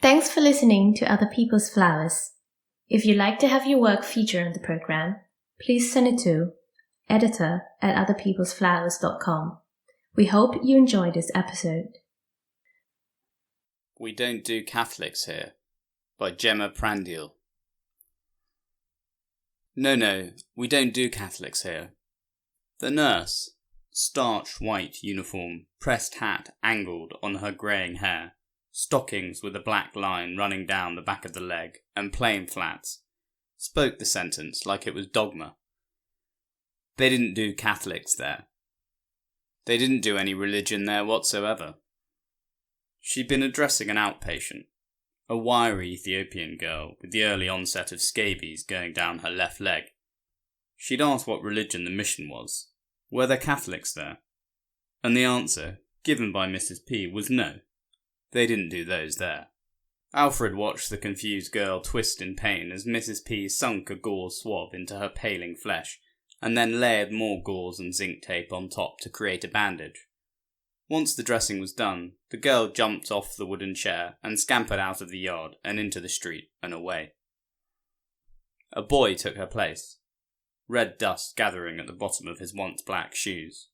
Thanks for listening to Other People's Flowers. If you'd like to have your work featured on the program, please send it to editor@otherpeoplesflowers.com. We hope you enjoyed this episode. We Don't Do Catholics Here by Jemma Prandial. No, we don't do Catholics here. The nurse, starched white uniform, pressed hat angled on her greying hair, stockings with a black line running down the back of the leg, and plain flats, spoke the sentence like it was dogma. They didn't do Catholics there. They didn't do any religion there whatsoever. She'd been addressing an outpatient, a wiry Ethiopian girl with the early onset of scabies going down her left leg. She'd asked what religion the mission was. Were there Catholics there? And the answer, given by Mrs. P, was no. They didn't do those there. Alfred watched the confused girl twist in pain as Mrs. P sunk a gauze swab into her paling flesh, and then layered more gauze and zinc tape on top to create a bandage. Once the dressing was done, the girl jumped off the wooden chair and scampered out of the yard and into the street and away. A boy took her place, red dust gathering at the bottom of his once black shoes.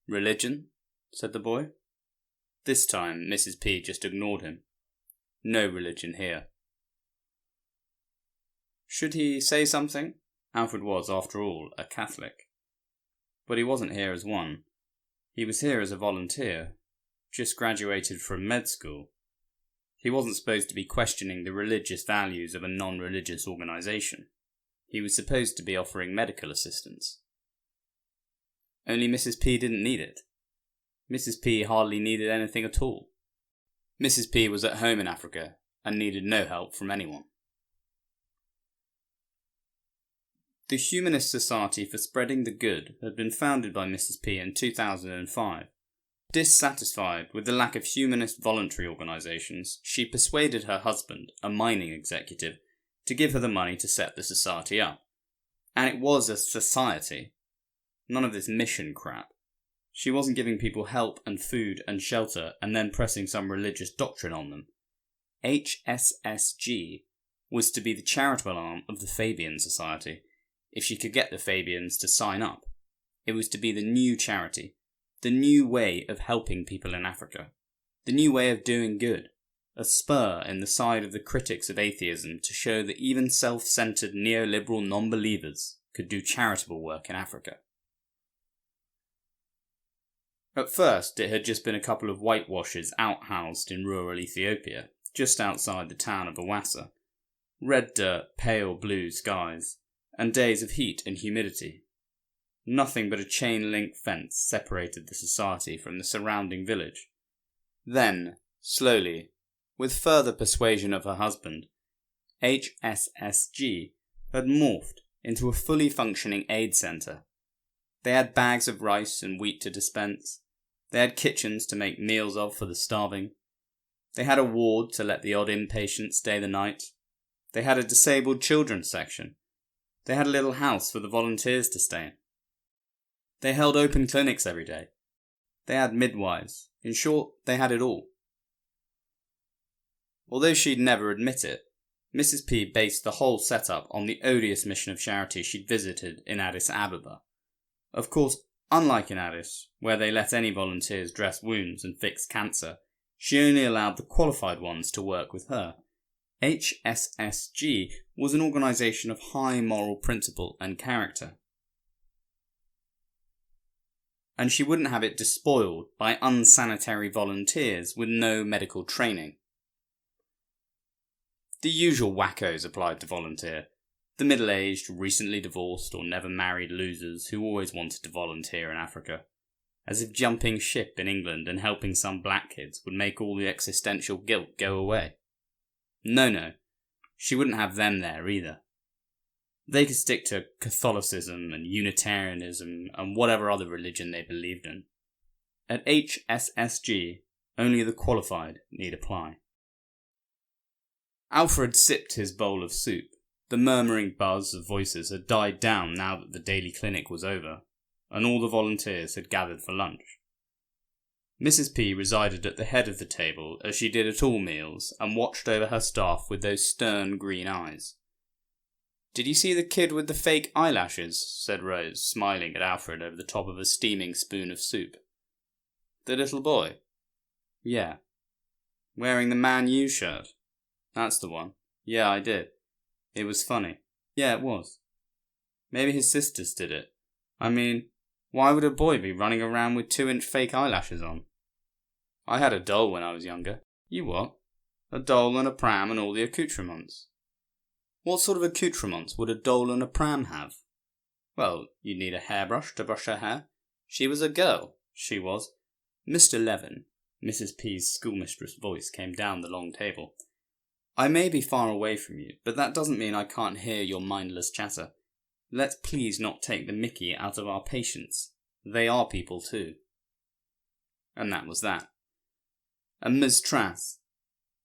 "Religion?" said the boy. This time Mrs. P just ignored him. No religion here. Should he say something? Alfred was, after all, a Catholic. But he wasn't here as one. He was here as a volunteer, just graduated from med school. He wasn't supposed to be questioning the religious values of a non-religious organisation. He was supposed to be offering medical assistance. Only Mrs. P didn't need it. Mrs. P hardly needed anything at all. Mrs. P was at home in Africa and needed no help from anyone. The Humanist Society for Spreading the Good had been founded by Mrs. P in 2005. Dissatisfied with the lack of humanist voluntary organisations, she persuaded her husband, a mining executive, to give her the money to set the society up. And it was a society. None of this mission crap. She wasn't giving people help and food and shelter and then pressing some religious doctrine on them. HSSG was to be the charitable arm of the Fabian Society. If she could get the Fabians to sign up, it was to be the new charity, the new way of helping people in Africa, the new way of doing good, a spur in the side of the critics of atheism to show that even self-centred neoliberal non-believers could do charitable work in Africa. At first, it had just been a couple of whitewashers outhoused in rural Ethiopia, just outside the town of Awassa. Red dirt, pale blue skies, and days of heat and humidity. Nothing but a chain-link fence separated the society from the surrounding village. Then, slowly, with further persuasion of her husband, HSSG had morphed into a fully functioning aid centre. They had bags of rice and wheat to dispense. They had kitchens to make meals of for the starving. They had a ward to let the odd inpatient stay the night. They had a disabled children's section. They had a little house for the volunteers to stay in. They held open clinics every day. They had midwives. In short, they had it all. Although she'd never admit it, Mrs. P based the whole setup on the odious mission of charity she'd visited in Addis Ababa. Of course, unlike in Addis, where they let any volunteers dress wounds and fix cancer, she only allowed the qualified ones to work with her. HSSG was an organisation of high moral principle and character. And she wouldn't have it despoiled by unsanitary volunteers with no medical training. The usual wackos applied to volunteer. The middle-aged, recently divorced or never married losers who always wanted to volunteer in Africa. As if jumping ship in England and helping some black kids would make all the existential guilt go away. No, she wouldn't have them there either. They could stick to Catholicism and Unitarianism and whatever other religion they believed in. At HSSG, only the qualified need apply. Alfred sipped his bowl of soup. The murmuring buzz of voices had died down now that the daily clinic was over, and all the volunteers had gathered for lunch. Mrs. P resided at the head of the table as she did at all meals and watched over her staff with those stern green eyes. "Did you see the kid with the fake eyelashes?" said Rose, smiling at Alfred over the top of a steaming spoon of soup. "The little boy?" "Yeah." "Wearing the Man U shirt?" "That's the one. Yeah, I did. It was funny." "Yeah, it was." "Maybe his sisters did it. I mean, why would a boy be running around with 2-inch fake eyelashes on?" "I had a doll when I was younger." "You what?" "A doll and a pram and all the accoutrements." "What sort of accoutrements would a doll and a pram have?" "Well, you'd need a hairbrush to brush her hair. She was a girl, she was." "Mr. Levin," Mrs. P's schoolmistress voice came down the long table. "I may be far away from you, but that doesn't mean I can't hear your mindless chatter. Let's please not take the mickey out of our patients. They are people too." And that was that. "And Ms. Trass,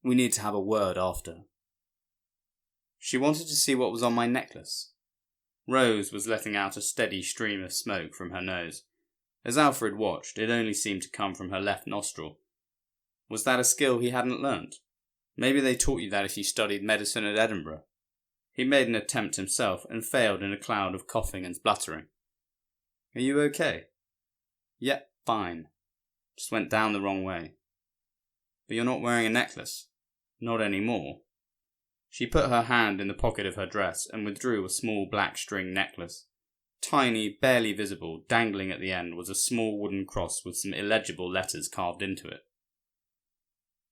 we need to have a word after." She wanted to see what was on my necklace. Rose was letting out a steady stream of smoke from her nose. As Alfred watched, it only seemed to come from her left nostril. Was that a skill he hadn't learnt? Maybe they taught you that if you studied medicine at Edinburgh. He made an attempt himself and failed in a cloud of coughing and spluttering. "Are you okay?" "Yep, fine. Just went down the wrong way." "But you're not wearing a necklace." "Not anymore." She put her hand in the pocket of her dress and withdrew a small black string necklace. Tiny, barely visible, dangling at the end was a small wooden cross with some illegible letters carved into it.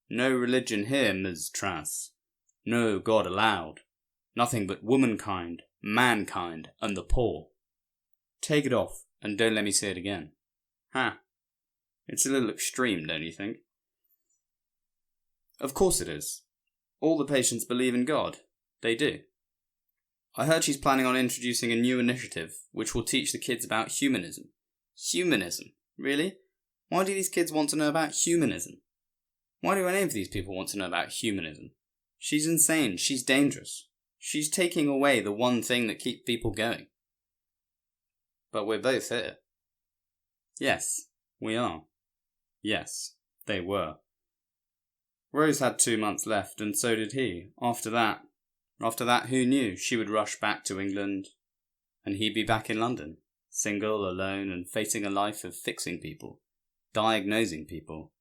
"No religion here, Ms. Trass. No God allowed. Nothing but womankind, mankind, and the poor." "Take it off, and don't let me see it again." "Ha. It's a little extreme, don't you think?" "Of course it is. All the patients believe in God. They do. I heard she's planning on introducing a new initiative which will teach the kids about humanism." "Humanism? Really? Why do these kids want to know about humanism? Why do any of these people want to know about humanism? She's insane. She's dangerous. She's taking away the one thing that keeps people going." "But we're both here." "Yes, we are." Yes, they were. Rose had 2 months left, and so did he. After that, who knew? She would rush back to England, and he'd be back in London, single, alone, and facing a life of fixing people, diagnosing people.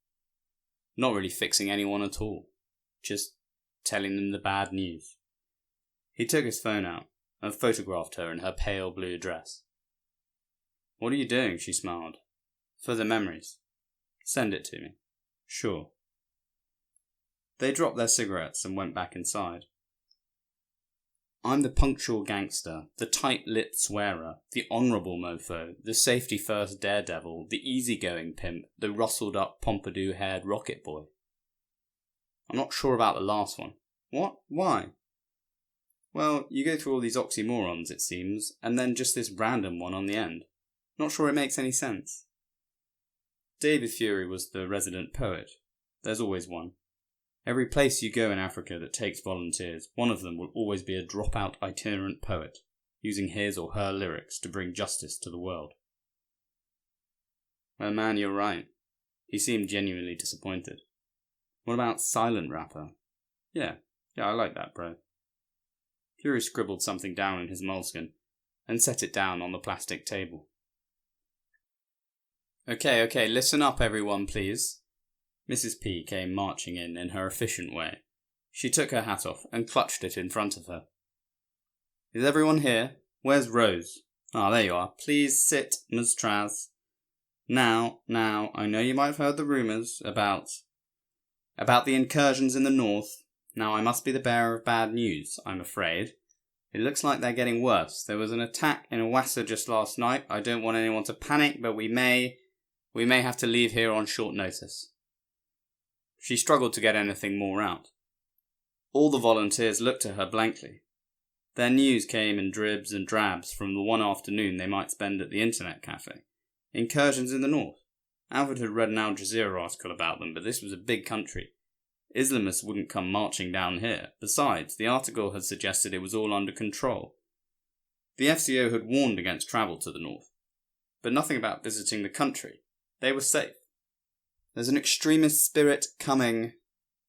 Not really fixing anyone at all, just telling them the bad news. He took his phone out and photographed her in her pale blue dress. "What are you doing?" she smiled. "For the memories." "Send it to me." "Sure." They dropped their cigarettes and went back inside. "I'm the punctual gangster, the tight-lipped swearer, the honourable mofo, the safety-first daredevil, the easy-going pimp, the rustled-up pompadour-haired rocket boy." "I'm not sure about the last one." "What? Why?" "Well, you go through all these oxymorons, it seems, and then just this random one on the end. Not sure it makes any sense." David Fury was the resident poet. There's always one. Every place you go in Africa that takes volunteers, one of them will always be a drop-out itinerant poet, using his or her lyrics to bring justice to the world. "Well, man, you're right." He seemed genuinely disappointed. "What about silent rapper?" Yeah, I like that, bro." Fury scribbled something down in his moleskin and set it down on the plastic table. Okay, listen up everyone, please." Mrs. P came marching in her efficient way. She took her hat off and clutched it in front of her. "Is everyone here? Where's Rose? There you are. Please sit, Ms. Trass. Now, I know you might have heard the rumours about the incursions in the north. Now, I must be the bearer of bad news, I'm afraid. It looks like they're getting worse. There was an attack in Awassa just last night. I don't want anyone to panic, but we may have to leave here on short notice." She struggled to get anything more out. All the volunteers looked at her blankly. Their news came in dribs and drabs from the one afternoon they might spend at the internet cafe. Incursions in the north. Alfred had read an Al Jazeera article about them, but this was a big country. Islamists wouldn't come marching down here. Besides, the article had suggested it was all under control. The FCO had warned against travel to the north, but nothing about visiting the country. They were safe. There's an extremist spirit coming,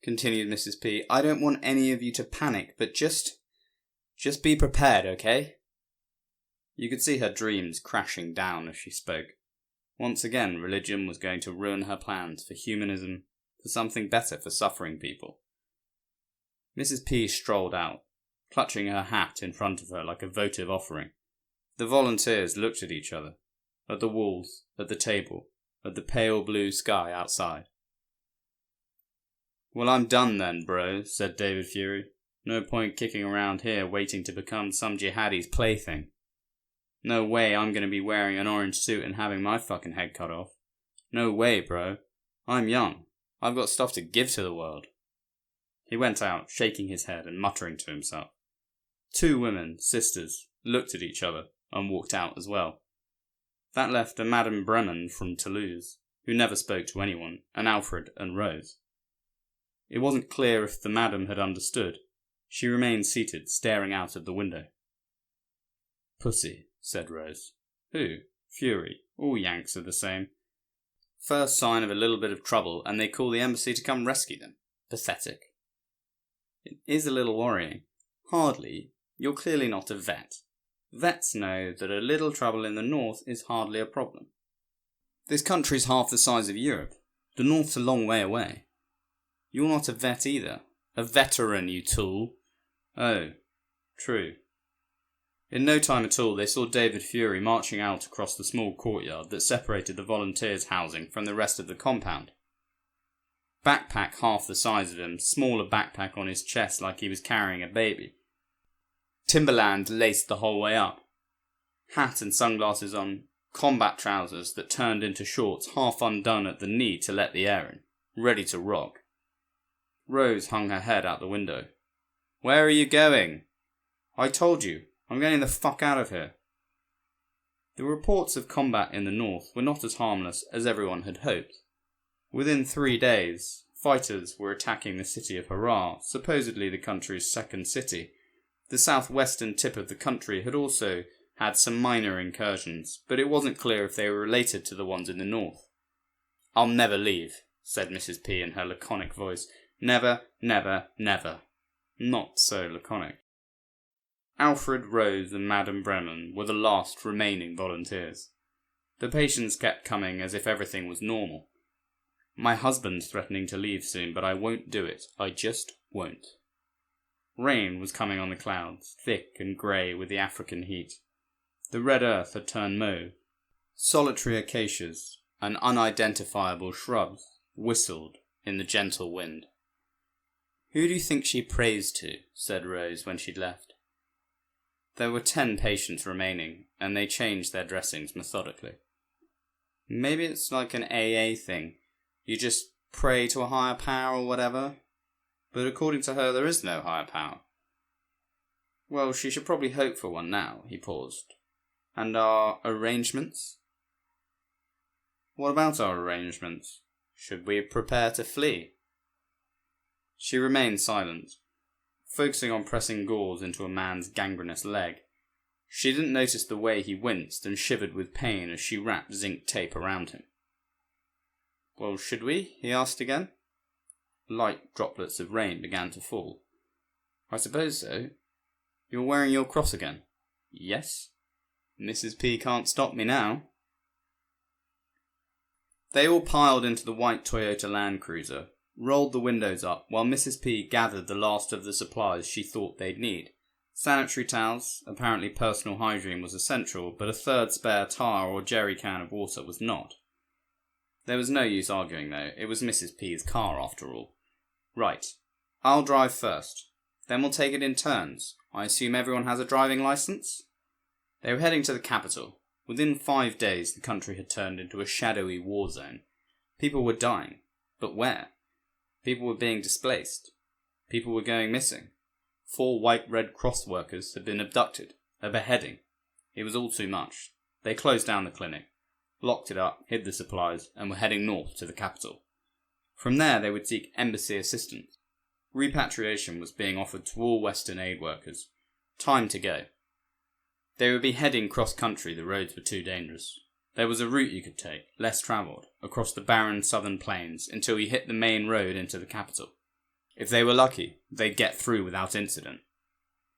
continued Mrs. P. I don't want any of you to panic, but just be prepared, okay? You could see her dreams crashing down as she spoke. Once again, religion was going to ruin her plans for humanism, for something better for suffering people. Mrs. P. strolled out, clutching her hat in front of her like a votive offering. The volunteers looked at each other, at the walls, at the table, at the pale blue sky outside. Well, I'm done then, bro, said David Fury. No point kicking around here waiting to become some jihadi's plaything. No way I'm going to be wearing an orange suit and having my fucking head cut off. No way, bro. I'm young. I've got stuff to give to the world. He went out, shaking his head and muttering to himself. Two women, sisters, looked at each other and walked out as well. That left a Madame Bremen from Toulouse, who never spoke to anyone, and Alfred and Rose. It wasn't clear if the madam had understood. She remained seated, staring out of the window. Pussy, said Rose. Who? Fury. All Yanks are the same. First sign of a little bit of trouble, and they call the embassy to come rescue them. Pathetic. It is a little worrying. Hardly. You're clearly not a vet. Vets know that a little trouble in the north is hardly a problem. This country's half the size of Europe. The north's a long way away. You're not a vet either. A veteran, you tool. Oh, true. In no time at all, they saw David Fury marching out across the small courtyard that separated the volunteers' housing from the rest of the compound. Backpack half the size of him, smaller backpack on his chest like he was carrying a baby. Timberland laced the whole way up. Hat and sunglasses on, combat trousers that turned into shorts half undone at the knee to let the air in, ready to rock. Rose hung her head out the window. Where are you going? I told you, I'm getting the fuck out of here. The reports of combat in the north were not as harmless as everyone had hoped. Within 3 days, fighters were attacking the city of Harrar, supposedly the country's second city. The southwestern tip of the country had also had some minor incursions, but it wasn't clear if they were related to the ones in the north. I'll never leave, said Mrs. P in her laconic voice. Never, never, never. Not so laconic. Alfred, Rose and Madame Bremen were the last remaining volunteers. The patients kept coming as if everything was normal. My husband's threatening to leave soon, but I won't do it. I just won't. Rain was coming on the clouds, thick and grey with the African heat. The red earth had turned mauve. Solitary acacias and unidentifiable shrubs whistled in the gentle wind. Who do you think she prays to? Said Rose when she'd left. There were 10 patients remaining, and they changed their dressings methodically. Maybe it's like an AA thing. You just pray to a higher power or whatever. But according to her, there is no higher power. Well, she should probably hope for one now, he paused. And our arrangements? What about our arrangements? Should we prepare to flee? She remained silent, focusing on pressing gauze into a man's gangrenous leg. She didn't notice the way he winced and shivered with pain as she wrapped zinc tape around him. Well, should we? He asked again. Light droplets of rain began to fall. I suppose so. You're wearing your cross again? Yes. Mrs. P can't stop me now. They all piled into the white Toyota Land Cruiser, rolled the windows up while Mrs. P gathered the last of the supplies she thought they'd need. Sanitary towels, apparently personal hygiene was essential, but a third spare tar or jerry can of water was not. There was no use arguing though, it was Mrs. P's car after all. Right, I'll drive first, then we'll take it in turns. I assume everyone has a driving licence? They were heading to the capital. Within 5 days the country had turned into a shadowy war zone. People were dying, but where? People were being displaced. People were going missing. 4 white Red Cross workers had been abducted. A beheading. It was all too much. They closed down the clinic, locked it up, hid the supplies, and were heading north to the capital. From there they would seek embassy assistance. Repatriation was being offered to all Western aid workers. Time to go. They would be heading cross-country, the roads were too dangerous. There was a route you could take, less travelled, across the barren southern plains until you hit the main road into the capital. If they were lucky, they'd get through without incident.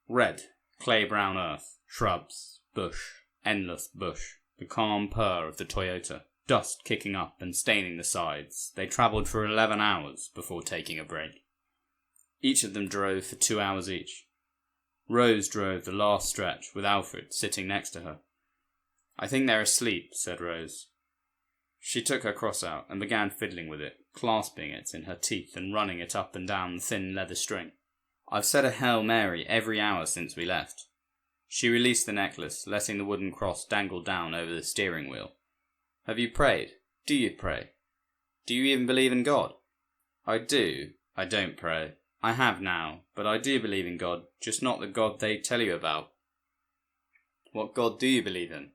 Red, clay-brown earth, shrubs, bush, endless bush, the calm purr of the Toyota, dust kicking up and staining the sides. They travelled for 11 hours before taking a break. Each of them drove for 2 hours each. Rose drove the last stretch with Alfred sitting next to her. "I think they're asleep," said Rose. She took her cross out and began fiddling with it, clasping it in her teeth and running it up and down the thin leather string. "I've said a Hail Mary every hour since we left." She released the necklace, letting the wooden cross dangle down over the steering wheel. "Have you prayed? Do you pray? Do you even believe in God?" "I do. I don't pray. I have now, but I do believe in God, just not the God they tell you about." "What God do you believe in?"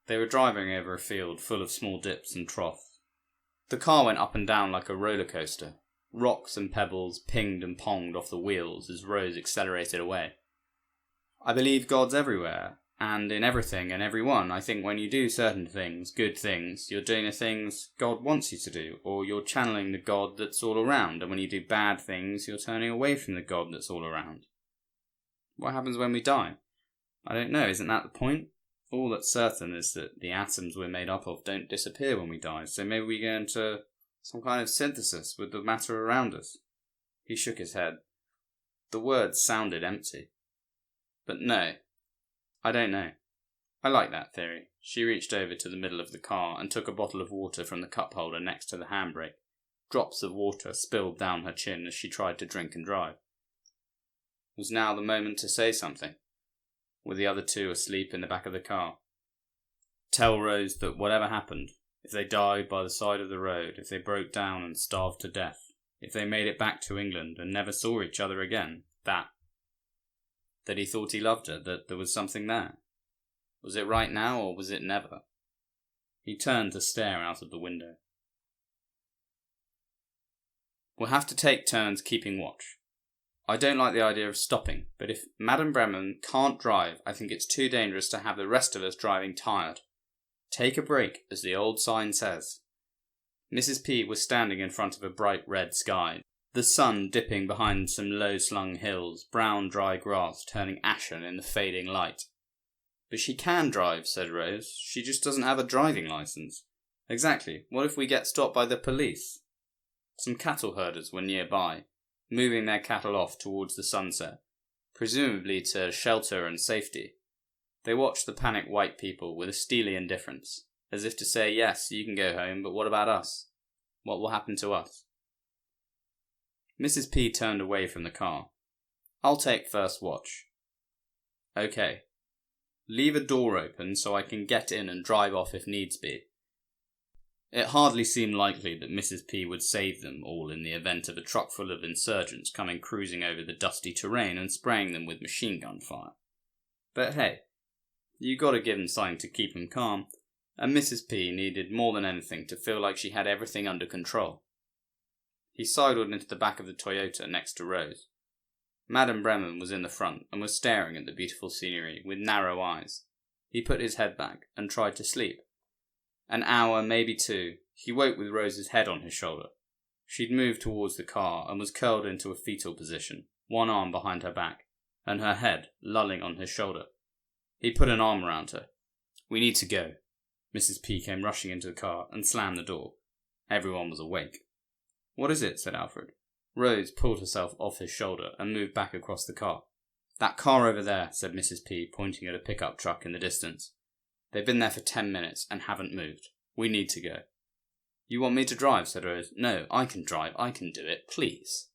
They were driving over a field full of small dips and troughs. The car went up and down like a roller coaster. Rocks and pebbles pinged and ponged off the wheels as Rose accelerated away. "I believe God's everywhere, and in everything and everyone. I think when you do certain things, good things, you're doing the things God wants you to do, or you're channeling the God that's all around, and when you do bad things, you're turning away from the God that's all around." "What happens when we die?" "I don't know, isn't that the point? All that's certain is that the atoms we're made up of don't disappear when we die, so maybe we go into some kind of synthesis with the matter around us." He shook his head. The words sounded empty. "But no, I don't know. I like that theory." She reached over to the middle of the car and took a bottle of water from the cup holder next to the handbrake. Drops of water spilled down her chin as she tried to drink and drive. Was now the moment to say something? Were the other two asleep in the back of the car? Tell Rose that whatever happened, if they died by the side of the road, if they broke down and starved to death, if they made it back to England and never saw each other again, that he thought he loved her, that there was something there. Was it right now, or was it never? He turned to stare out of the window. "We'll have to take turns keeping watch. I don't like the idea of stopping, but if Madame Bremen can't drive, I think it's too dangerous to have the rest of us driving tired. Take a break, as the old sign says." Mrs. P was standing in front of a bright red sky, the sun dipping behind some low-slung hills, brown dry grass turning ashen in the fading light. "But she can drive," said Rose. "She just doesn't have a driving licence." "Exactly. What if we get stopped by the police?" Some cattle herders were nearby, moving their cattle off towards the sunset, presumably to shelter and safety. They watched the panicked white people with a steely indifference, as if to say, "Yes, you can go home, but what about us? What will happen to us?" Mrs. P turned away from the car. "I'll take first watch." "Okay. Leave a door open so I can get in and drive off if needs be." It hardly seemed likely that Mrs. P would save them all in the event of a truck full of insurgents coming cruising over the dusty terrain and spraying them with machine gun fire. But hey, you gotta give them something to keep them calm, and Mrs. P needed more than anything to feel like she had everything under control. He sidled into the back of the Toyota next to Rose. Madame Bremen was in the front and was staring at the beautiful scenery with narrow eyes. He put his head back and tried to sleep. An hour, maybe two, he woke with Rose's head on his shoulder. She'd moved towards the car and was curled into a fetal position, one arm behind her back, and her head lolling on his shoulder. He put an arm around her. "We need to go." Mrs. P came rushing into the car and slammed the door. Everyone was awake. "What is it?" said Alfred. Rose pulled herself off his shoulder and moved back across the car. "That car over there," said Mrs. P, pointing at a pickup truck in the distance. "They've been there for 10 minutes and haven't moved. We need to go." "You want me to drive?" said Rose. "No, I can drive. I can do it. Please."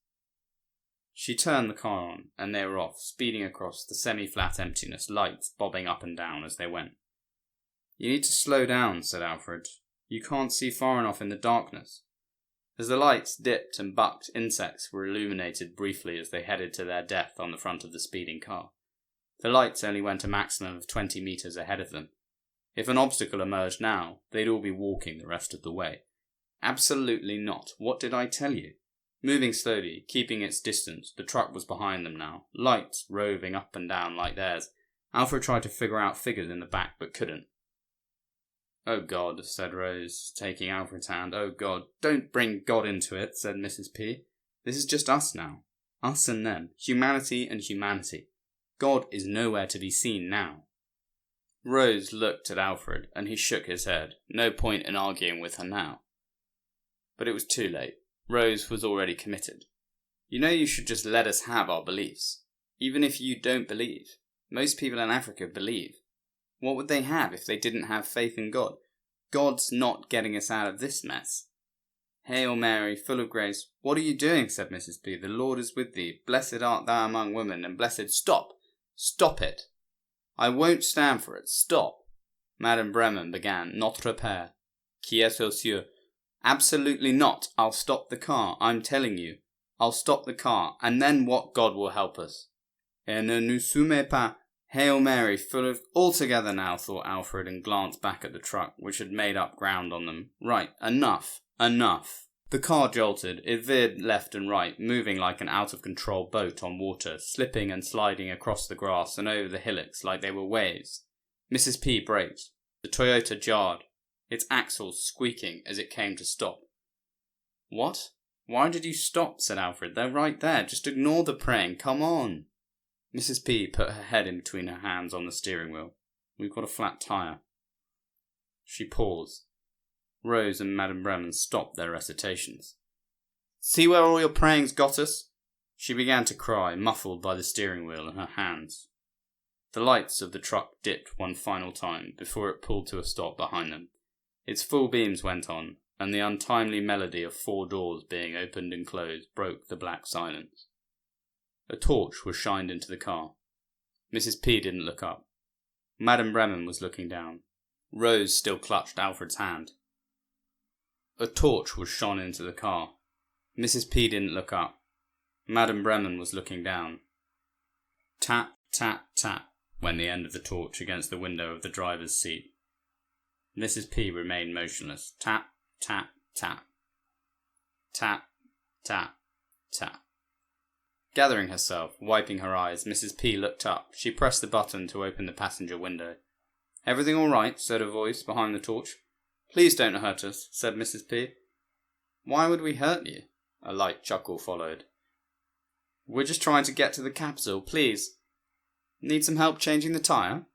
She turned the car on, and they were off, speeding across the semi-flat emptiness, lights bobbing up and down as they went. "You need to slow down," said Alfred. "You can't see far enough in the darkness." As the lights dipped and bucked, insects were illuminated briefly as they headed to their death on the front of the speeding car. The lights only went a maximum of 20 metres ahead of them. If an obstacle emerged now, they'd all be walking the rest of the way. Absolutely not. What did I tell you? Moving slowly, keeping its distance, the truck was behind them now, lights roving up and down like theirs. Alfred tried to figure out figures in the back, but couldn't. "Oh God," said Rose, taking Alfred's hand. "Oh God." "Don't bring God into it," said Mrs. P. "This is just us now. Us and them. Humanity and humanity. God is nowhere to be seen now." Rose looked at Alfred, and he shook his head. No point in arguing with her now. But it was too late. Rose was already committed. "You know, you should just let us have our beliefs. Even if you don't believe. Most people in Africa believe. What would they have if they didn't have faith in God? God's not getting us out of this mess." "Hail Mary, full of grace." "What are you doing?" said Mrs. P. "The Lord is with thee. Blessed art thou among women, and blessed—" "Stop! Stop it! I won't stand for it. Stop!" Madame Bremen began. "Notre Père, qui est aux cieux." "Absolutely not. I'll stop the car. I'm telling you. I'll stop the car, and then what God will help us. Et ne nous soumets pas. Hail Mary, full of— Altogether now, thought Alfred, and glanced back at the truck, which had made up ground on them. Right, enough. Enough. The car jolted. It veered left and right, moving like an out-of-control boat on water, slipping and sliding across the grass and over the hillocks like they were waves. Mrs. P braked. The Toyota jarred, its axles squeaking as it came to stop. "What? Why did you stop?" said Alfred. "They're right there. Just ignore the praying. Come on." Mrs. P put her head in between her hands on the steering wheel. "We've got a flat tyre." She paused. Rose and Madame Bremen stopped their recitations. "See where all your praying's got us?" She began to cry, muffled by the steering wheel and her hands. The lights of the truck dipped one final time before it pulled to a stop behind them. Its full beams went on, and the untimely melody of 4 doors being opened and closed broke the black silence. A torch was shined into the car. Mrs. P didn't look up. Madame Bremen was looking down. Rose still clutched Alfred's hand. A torch was shone into the car. Mrs. P didn't look up. Madame Bremen was looking down. Tap, tap, tap went the end of the torch against the window of the driver's seat. Mrs. P remained motionless. Tap, tap, tap. Tap, tap, tap. Gathering herself, wiping her eyes, Mrs. P looked up. She pressed the button to open the passenger window. "Everything all right?" said a voice behind the torch. "Please don't hurt us," said Mrs. P. "Why would we hurt you?" A light chuckle followed. "We're just trying to get to the capital, please. Need some help changing the tyre?"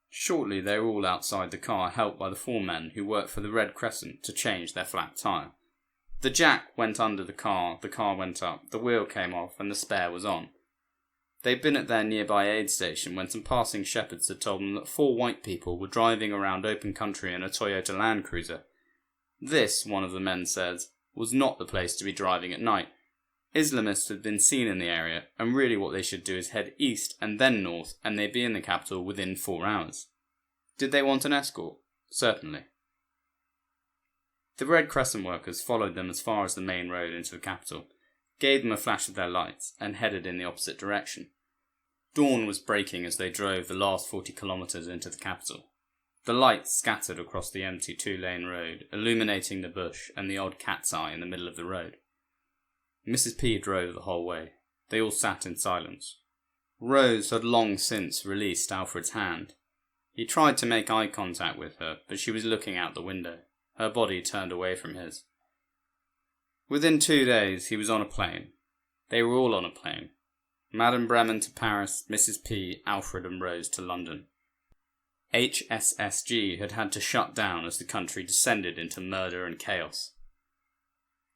Shortly they were all outside the car, helped by the 4 men who worked for the Red Crescent to change their flat tyre. The jack went under the car went up, the wheel came off, and the spare was on. They'd been at their nearby aid station when some passing shepherds had told them that 4 white people were driving around open country in a Toyota Land Cruiser. This, one of the men says, was not the place to be driving at night. Islamists had been seen in the area, and really what they should do is head east and then north, and they'd be in the capital within 4 hours. Did they want an escort? Certainly. The Red Crescent workers followed them as far as the main road into the capital, gave them a flash of their lights, and headed in the opposite direction. Dawn was breaking as they drove the last 40 kilometres into the capital. The lights scattered across the empty 2-lane road, illuminating the bush and the odd cat's eye in the middle of the road. Mrs. P drove the whole way. They all sat in silence. Rose had long since released Alfred's hand. He tried to make eye contact with her, but she was looking out the window, her body turned away from his. Within 2 days he was on a plane. They were all on a plane. Madame Bremen to Paris, Mrs. P, Alfred and Rose to London. HSSG had had to shut down as the country descended into murder and chaos.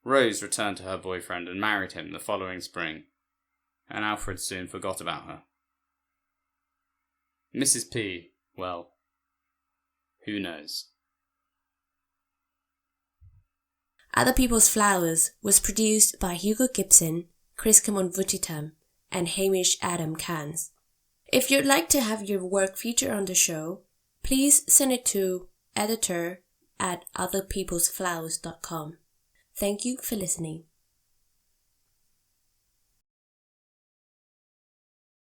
Rose returned to her boyfriend and married him the following spring, and Alfred soon forgot about her. Mrs. P, well, who knows? Other People's Flowers was produced by Hugo Gibson, Chris Camon-Vutitam, and Hamish Adam Kans. If you'd like to have your work featured on the show, please send it to editor@otherpeoplesflowers.com. Thank you for listening.